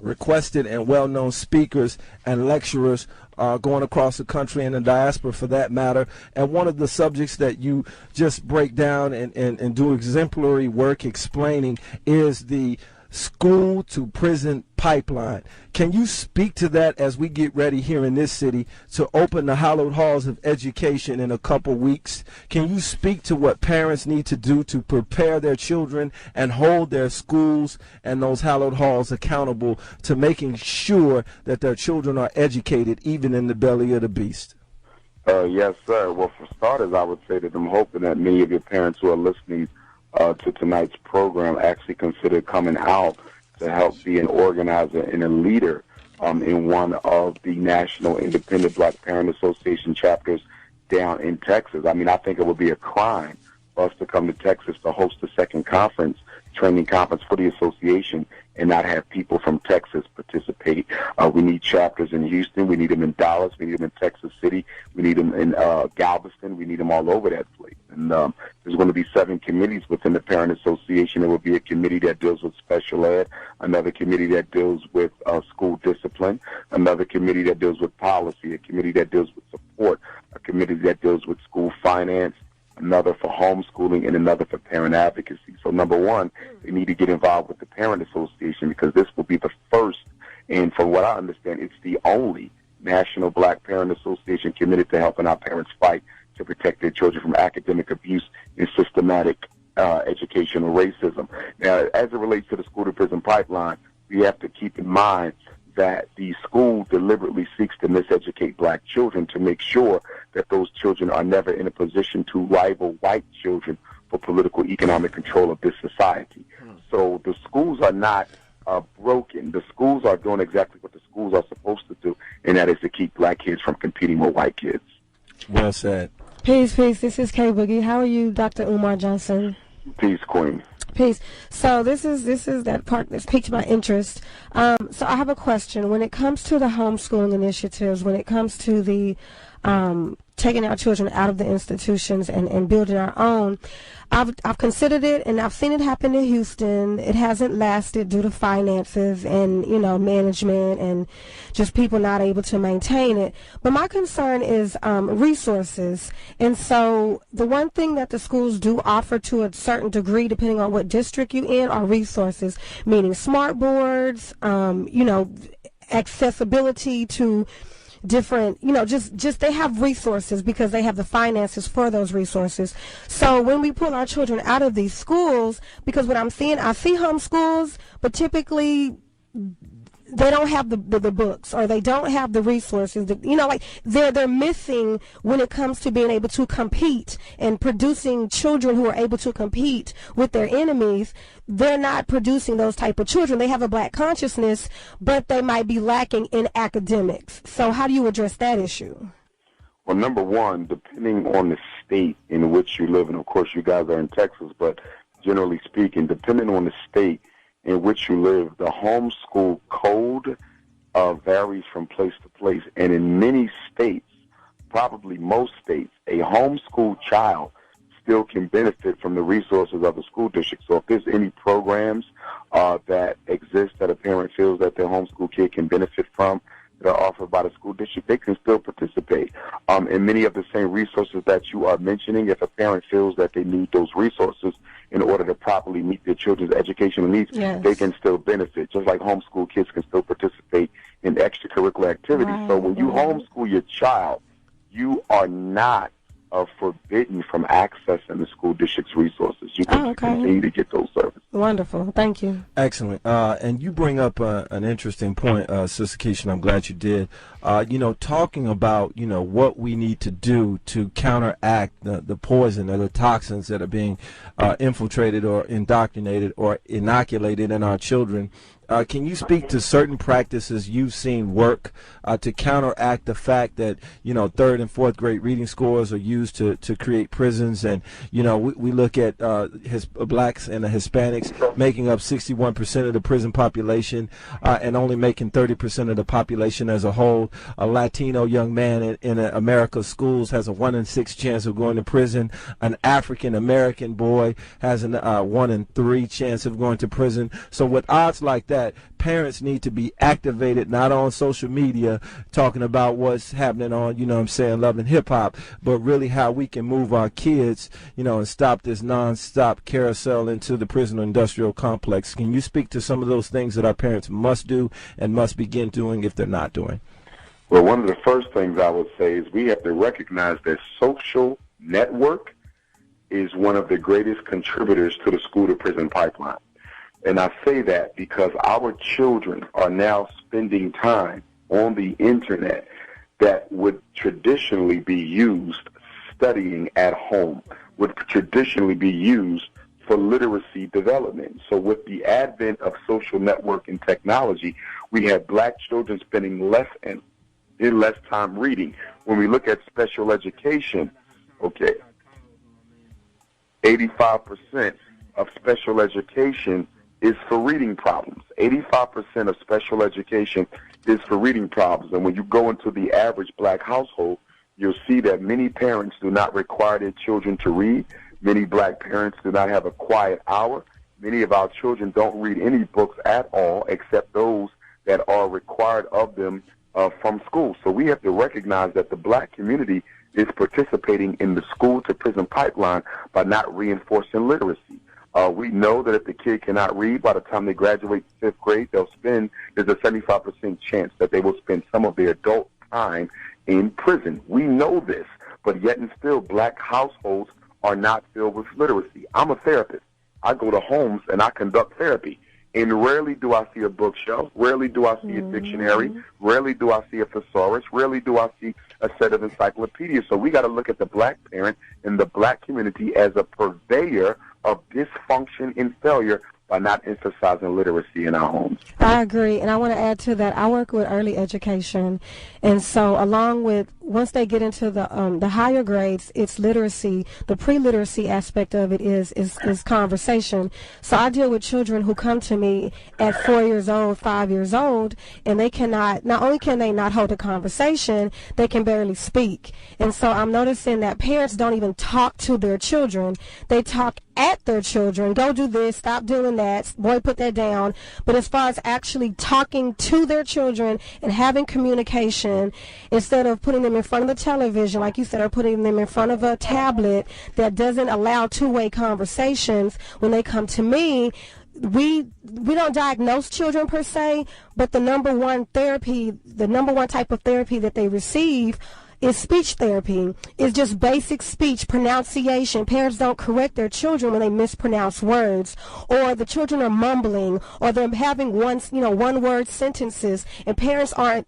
requested and well-known speakers and lecturers going across the country and the diaspora for that matter. And one of the subjects that you just break down and do exemplary work explaining is the school to prison pipeline. Can you speak to that as we get ready here in this city to open the hallowed halls of education in a couple weeks? Can you speak to what parents need to do to prepare their children and hold their schools and those hallowed halls accountable to making sure that their children are educated even in the belly of the beast? Yes, sir. Well, for starters, I would say that I'm hoping that many of your parents who are listening to tonight's program actually consider coming out to help be an organizer and a leader in one of the National Independent Black Parent Association chapters down in Texas. I mean, I think it would be a crime for us to come to Texas to host the second training conference for the association and not have people from Texas participate. We need chapters in Houston. We need them in Dallas. We need them in Texas City. We need them in Galveston. We need them all over that place. And there's going to be 7 committees within the Parent Association. There will be a committee that deals with special ed, another committee that deals with school discipline, another committee that deals with policy, a committee that deals with support, a committee that deals with school finance, another for homeschooling, and another for parent advocacy. So number one, they need to get involved with the Parent Association because this will be the first, and from what I understand, it's the only National Black Parent Association committed to helping our parents fight to protect their children from academic abuse and systematic educational racism. Now, as it relates to the school to prison pipeline, we have to keep in mind that the school deliberately seeks to miseducate black children to make sure that those children are never in a position to rival white children for political economic control of this society. So the schools are not broken. The schools are doing exactly what the schools are supposed to do, and that is to keep black kids from competing with white kids. Well said. Peace, peace. This is K Boogie. How are you, Dr. Umar Johnson? Peace, Queen. Peace. So this is that part that's piqued my interest. So I have a question. When it comes to the homeschooling initiatives, when it comes to the taking our children out of the institutions and building our own. I've considered it, and I've seen it happen in Houston. It hasn't lasted due to finances and, management and just people not able to maintain it. But my concern is resources. And so the one thing that the schools do offer to a certain degree, depending on what district you're in, are resources, meaning smart boards, accessibility to different, just they have resources because they have the finances for those resources. So when we pull our children out of these schools, because what I see homeschools, but typically they don't have the books, or they don't have the resources that, they're missing when it comes to being able to compete and producing children who are able to compete with their enemies. They're not producing those type of children. They have a black consciousness, but they might be lacking in academics. So how do you address that issue? Well, number one, depending on the state in which you live, and of course you guys are in Texas, but generally speaking, depending on the state in which you live, the homeschool code varies from place to place. And in many states, probably most states, a homeschool child still can benefit from the resources of the school district. So if there's any programs that exist that a parent feels that their homeschool kid can benefit from, that are offered by the school district, they can still participate. In many of the same resources that you are mentioning, if a parent feels that they need those resources in order to properly meet their children's educational needs, yes, they can still benefit, just like homeschool kids can still participate in extracurricular activities. Right, so when you homeschool your child, you are not forbidden from accessing the school district's resources. You can continue to get those services. Wonderful. Thank you. Excellent. And you bring up an interesting point, Sister Keisha, I'm glad you did. Talking about, what we need to do to counteract the poison or the toxins that are being infiltrated or indoctrinated or inoculated in our children. Can you speak to certain practices you've seen work to counteract the fact that, third and fourth grade reading scores are used to create prisons? And, we look at blacks and the Hispanics making up 61% of the prison population and only making 30% of the population as a whole. A Latino young man in America's schools has a 1 in 6 chance of going to prison. An African American boy has a 1 in 3 chance of going to prison. So with odds like that, parents need to be activated, not on social media talking about what's happening on, Love and Hip Hop, but really how we can move our kids, and stop this nonstop carousel into the prison industrial complex. Can you speak to some of those things that our parents must do and must begin doing if they're not doing? Well, one of the first things I would say is we have to recognize that social network is one of the greatest contributors to the school-to-prison pipeline. And I say that because our children are now spending time on the Internet that would traditionally be used studying at home, would traditionally be used for literacy development. So with the advent of social networking technology, we have black children spending less time reading. When we look at special education, 85% of special education is for reading problems. 85% of special education is for reading problems. And when you go into the average black household, you'll see that many parents do not require their children to read. Many black parents do not have a quiet hour. Many of our children don't read any books at all except those that are required of them from school. So we have to recognize that the black community is participating in the school-to-prison pipeline by not reinforcing literacy. We know that if the kid cannot read by the time they graduate 5th grade, there's a 75% chance that they will spend some of their adult time in prison. We know this, but yet and still black households are not filled with literacy. I'm a therapist. I go to homes and I conduct therapy. And rarely do I see a bookshelf, rarely do I see a dictionary, rarely do I see a thesaurus, rarely do I see a set of encyclopedias. So we got to look at the black parent and the black community as a purveyor of dysfunction and failure by not emphasizing literacy in our homes. I agree, and I want to add to that, I work with early education, and so along with once they get into the higher grades, it's literacy. The pre-literacy aspect of it is conversation. So I deal with children who come to me at 4 years old, 5 years old, and they cannot. Not only can they not hold a conversation, they can barely speak. And so I'm noticing that parents don't even talk to their children. They talk at their children. Go do this, stop doing that, boy, put that down. But as far as actually talking to their children and having communication, instead of putting them in front of the television, like you said, or putting them in front of a tablet that doesn't allow two-way conversations, when they come to me, we don't diagnose children per se, but the number one type of therapy that they receive is speech therapy. It's just basic speech, pronunciation. Parents don't correct their children when they mispronounce words, or the children are mumbling, or they're having one-word sentences, and parents aren't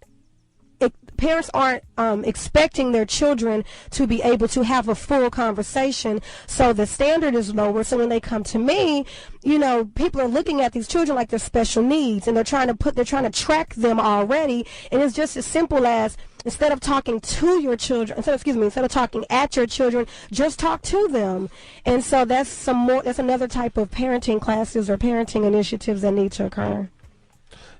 expecting their children to be able to have a full conversation, so the standard is lower. So when they come to me, people are looking at these children like they're special needs, and they're trying to track them already. And it's just as simple as, instead of talking to your children, instead of talking at your children, just talk to them. And so that's another type of parenting classes or parenting initiatives that need to occur.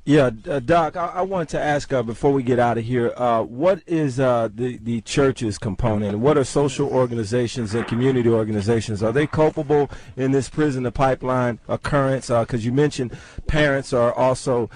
Yeah, Doc, I wanted to ask before we get out of here, what is the church's component? What are social organizations and community organizations? Are they culpable in this prison to pipeline occurrence? Because you mentioned parents are also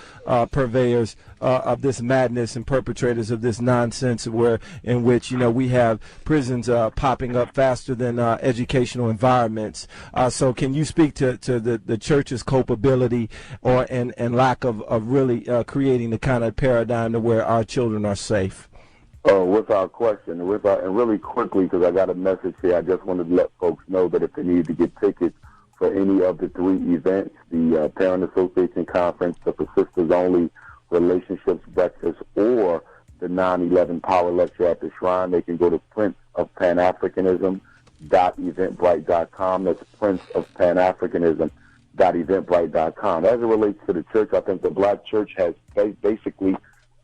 purveyors of this madness and perpetrators of this nonsense, in which we have prisons popping up faster than educational environments. So can you speak to the church's culpability and lack of really creating the kind of paradigm to where our children are safe? Without question, and really quickly, because I got a message here, I just wanted to let folks know that if they need to get tickets for any of the 3 events, the Parent Association Conference, the For Sisters Only Relationships Breakfast, or the 9/11 Power Lecture at the Shrine, they can go to princeofpanafricanism.eventbrite.com. That's princeofpanafricanism.eventbrite.com. As it relates to the church, I think the black church has basically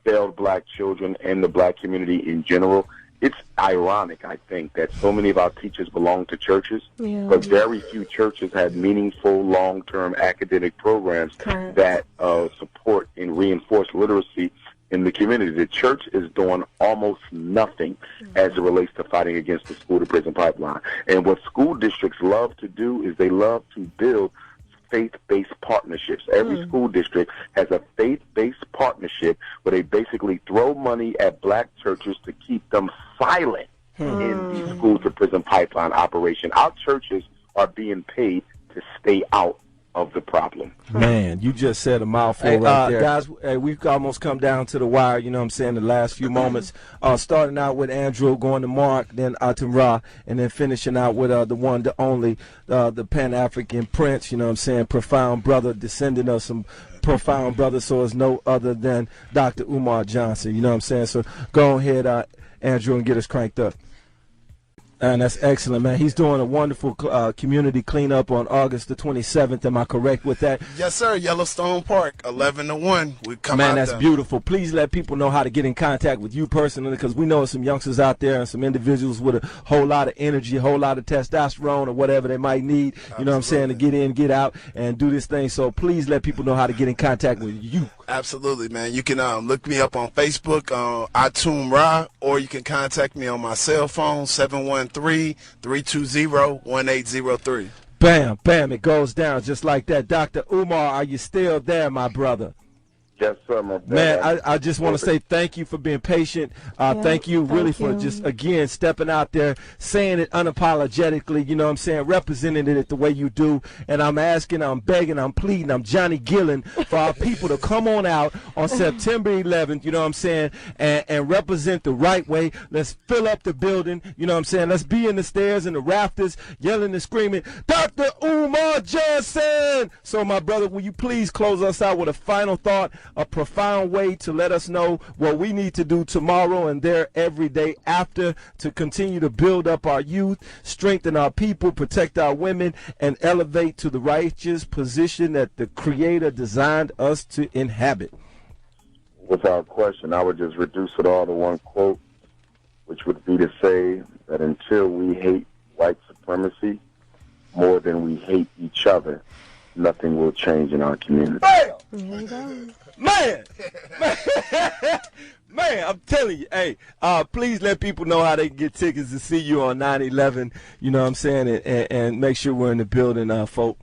failed black children and the black community in general. It's ironic, I think, that so many of our teachers belong to churches, but very few churches have meaningful, long-term academic programs that support and reinforce literacy in the community. The church is doing almost nothing as it relates to fighting against the school-to-prison pipeline. And what school districts love to do is they love to build faith-based partnerships. Every school district has a faith-based partnership where they basically throw money at black churches to keep them silent in the school-to-prison pipeline operation. Our churches are being paid to stay out of the problem. Man, you just said a mouthful right there. Guys, we've almost come down to the wire, the last few moments. Starting out with Andrew, going to Mark, then Atumra, and then finishing out with the one, the only, the Pan-African Prince, profound brother, descendant of some profound brothers, so it's no other than Dr. Umar Johnson, So go ahead, Andrew, and get us cranked up. And that's excellent, man. He's doing a wonderful community cleanup on August the 27th. Am I correct with that? Yes, sir. Yellowstone Park, 11 to 1. We come Man, out that's there. beautiful. Please let people know how to get in contact with you personally, because we know some youngsters out there and some individuals with a whole lot of energy, a whole lot of testosterone or whatever they might need, to get in, get out, and do this thing. So please let people know how to get in contact with you. Absolutely, man. You can look me up on Facebook, Atumra, or you can contact me on my cell phone, 713-320-1803. Bam, bam, it goes down just like that. Dr. Umar, are you still there, my brother? Yes, sir, my brother. Man, I just want to say thank you for being patient. Thank you really for just, again, stepping out there, saying it unapologetically, representing it the way you do. And I'm asking, I'm begging, I'm pleading, I'm Johnny Gillen for our people to come on out on September 11th, and represent the right way. Let's fill up the building, Let's be in the stairs and the rafters, yelling and screaming, Dr. Umar Johnson! So, my brother, will you please close us out with a final thought, a profound way to let us know what we need to do tomorrow and there every day after to continue to build up our youth, strengthen our people, protect our women, and elevate to the righteous position that the Creator designed us to inhabit? Without question, I would just reduce it all to one quote, which which would be to say that until we hate white supremacy more than we hate each other, nothing will change in our community. Man, man, I'm telling you, hey, please let people know how they can get tickets to see you on 9/11, you know what I'm saying, and make sure we're in the building, folk.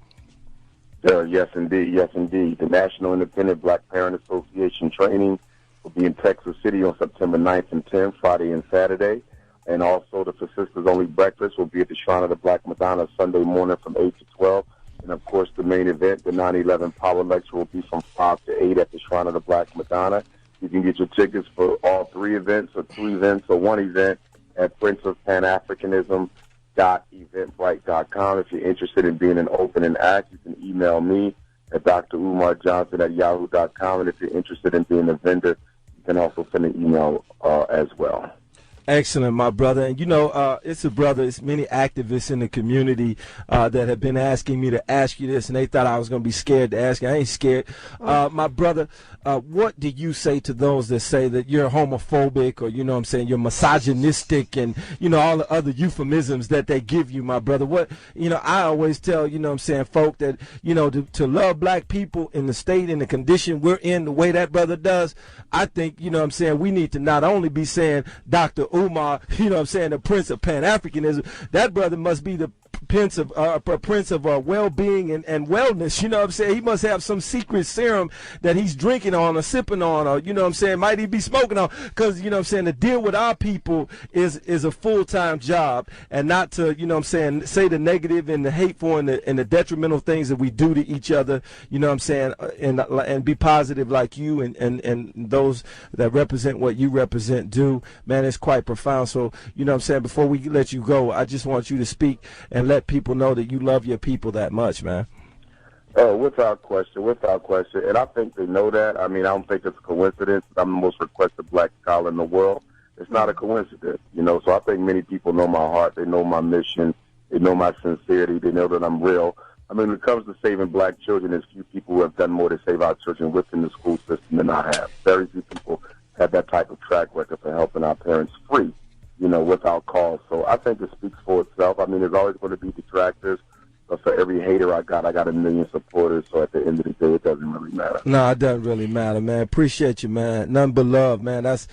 Yes, indeed. Yes, indeed. The National Independent Black Parent Association training will be in Texas City on September 9th and 10th, Friday and Saturday. And also the For Sisters Only breakfast will be at the Shrine of the Black Madonna Sunday morning from 8 to 12. And, of course, the main event, the 9/11 Power Lecture, will be from 5 to 8 at the Shrine of the Black Madonna. You can get your tickets for all 3 events or 2 events or 1 event at princeofpanafricanism.eventbrite.com. If you're interested in being an opening act, you can email me at drumarjohnson@yahoo.com. And if you're interested in being a vendor, you can also send an email as well. Excellent, my brother. And, you know, it's many activists in the community that have been asking me to ask you this, and they thought I was going to be scared to ask you. I ain't scared. My brother, what do you say to those that say that you're homophobic or, you know what I'm saying, you're misogynistic and, you know, all the other euphemisms that they give you, my brother? What, you know, I always tell, you know what I'm saying, folk that, you know, to love black people in the state and the condition we're in, the way that brother does, I think, you know what I'm saying, we need to not only be saying Dr. Umar, you know what I'm saying, the Prince of Pan-Africanism, that brother must be the Prince of well-being and wellness, you know what I'm saying? He must have some secret serum that he's drinking on or sipping on or, you know what I'm saying, might he be smoking on, because, you know what I'm saying, to deal with our people is a full-time job, and not to, you know what I'm saying, say the negative and the hateful and the detrimental things that we do to each other, you know what I'm saying, and be positive like you and those that represent what you represent do. Man, it's quite profound. So, you know what I'm saying, before we let you go, I just want you to speak and let people know that you love your people that much, man. Oh, without question. And I think they know that. I mean, I don't think it's a coincidence. I'm the most requested black scholar in the world. It's not a coincidence, you know. So I think many people know my heart. They know my mission. They know my sincerity. They know that I'm real. I mean, when it comes to saving black children, there's few people who have done more to save our children within the school system than I have. Very few people have that type of track record for helping our parents free, you know, without cause. So I think it speaks for itself. I mean, there's always going to be detractors. But for every hater I got a million supporters. So at the end of the day, it doesn't really matter. No, it doesn't really matter, man. Appreciate you, man. None but love, man. That's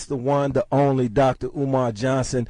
the one, the only Dr. Umar Johnson.